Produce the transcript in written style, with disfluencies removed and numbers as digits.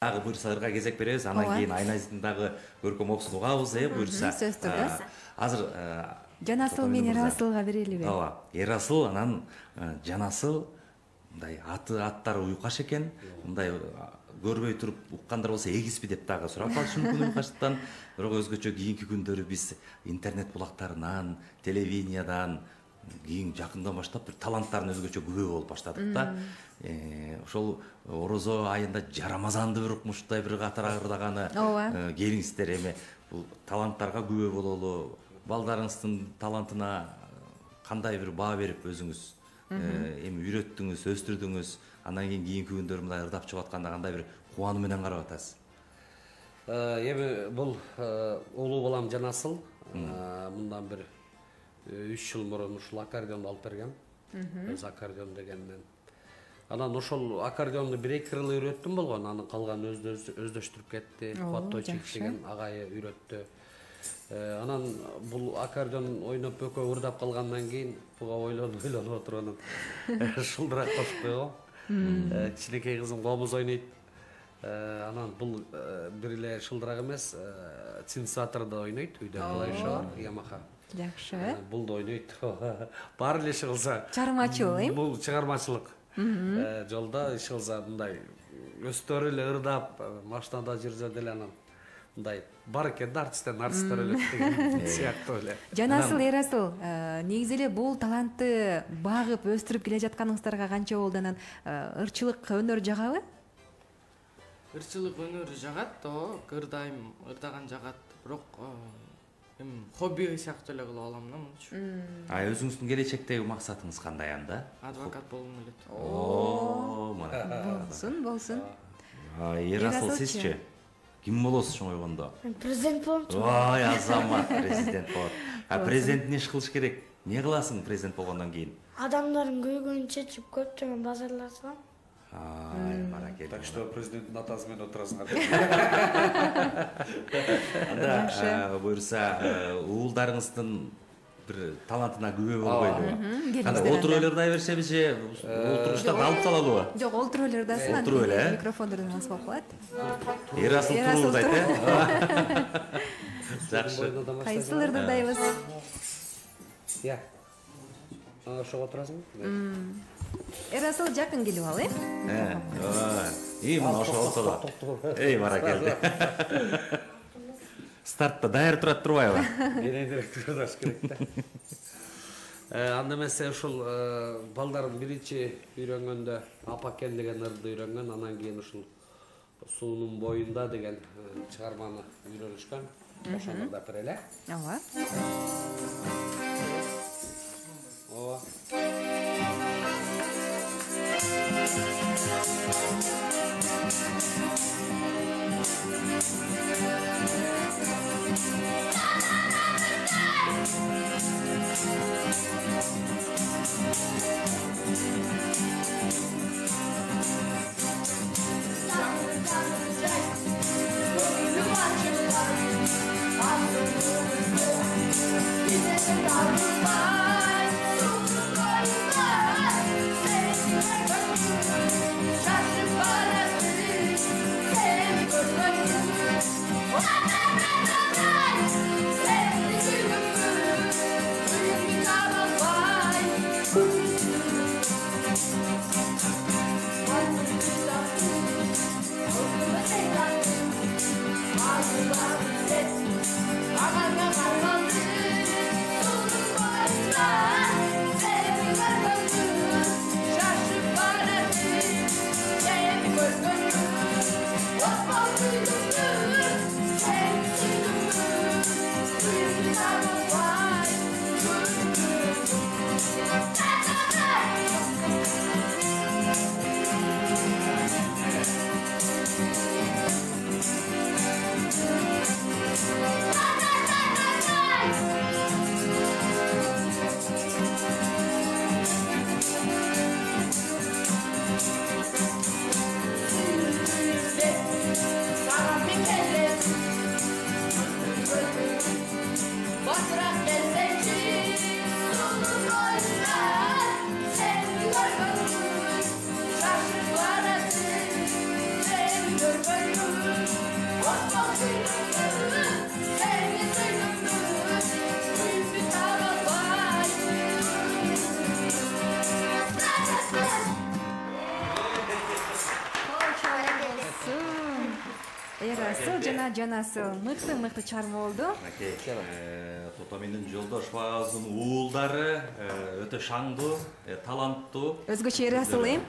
Дагы буюрса ырга кезек беребиз, анан кийин Айназиздин дагы көркөм окуусун угабыз, буюрса. Сөз түрдө. Азыр Жанасыл мен Эрасылга берелиби? Ооба, Эрасыл анан Жанасыл мындай аттары уйкаш экен, мындай көрбөй туруп уккандар болсо эгизби деп дагы сурап калышы мүмкүн уйкаштан. Бирок өзгөчө кийинки күндөрү биз интернет булактарынан, телевидениядан кийин жакындан баштап бир таланттардын өзгөчө күбө болуп баштадык да. Ошол орозо айында Жарамазанды бир укмуштай бир катар ырдаганы келиңиздер, эми бул таланттарга күбө бололу, балдарыңыздын талантына кандай бир баа берип өзүңүз эми үйрөттүңүз, өстүрдүңүз, андан кийинки күндөр мындай ырдап чыгып атканда кандай бир кубануу менен карап атасыз? Эми бул улуу балам Жанасыл мындан бир 3 жыл мурун ушул аккордеонду алып бергем. Өз аккордеон дегенмен. Анан ошол аккордеонду 1-2 кырыл үйрөттүм болгон, анын калган өздөштүрүп кетти. Кубатбай Чекиш деген агайы үйрөттү. Анан бул аккордеон ойноп экөө ырдап калгандан кийин буга ойлонуп отуруп анан шылдырак кошуп койгом. Кичинекей кызым комуз ойнойт. Анан бул бир эле шылдырак эмес, синтезатордо ойнойт, үйдө клавиша, Yamaha. Жакшы. Бул да ойнойт. Баары эле иш кылса. Чыгармачылык, Бул чыгармачылык. Жолдо иш кылса мындай өстөрү эле ырдап, машинада жүрсө деле анан мындай бар экен да артисттер эле деген сыяктуу эле. Жанасыл, Эрасыл, негизи эле бул талантты багып өстүрүп келе жатканыңыздарга канча болду? Анан ырчылык өнөр жагабы? Ырчылык өнөр жагат, ырдайм, ырдаган жагат. Бирок хобби сыяктуу эле кылып алам да мынчу. Өзүңүздүн келечектеги максатыңыз кандай анда? Адвокат болгум келет. Болсун. Эрасыл, сизчи? Ким болосуз чоңойгондо? Президент болом. Ой, азамат президент болот. Президент эмне иш кылыш керек? Эмне кыласың президент болгондон кийин? Адамдардын көйгөйүн чечип, көптөгөн базарлар салам. Баракелде. Так что президенттин атасы менен отурасыңар. Анда буюрса уулдарыңыздын бир талантына күбө болбойлубу? Кандай отуруп эле ырдай берсебиз же олтуруштарды алып салалыбы? Жок, олтуруп эле ырдасын, анан микрофондордон алып алып калат. Эрасыл туруп ырдайт, Жакшы. Кайсыларды ырдайбыз? Ошого отурасың? Эрасыл жакын келип ал, Мына ошо отурат. Баракелде. Стартта даяр турат турбайбы? Кененирээк турдаш керек да. Анда эмесе ушул балдарым биринчи үйрөнгөндө Апакен деген ырды үйрөнгөн, анан кийин ушул Суунун боюнда деген чыгарманы үйрөнүшкөн. Ошону да бир эле. Эрасыл жана жанасыл мыкты чарма болду. Окей. Тото менин жолдош багыбыздын уулдары өтө шаңдуу, таланттуу. Өзгөчө эрасыл эм.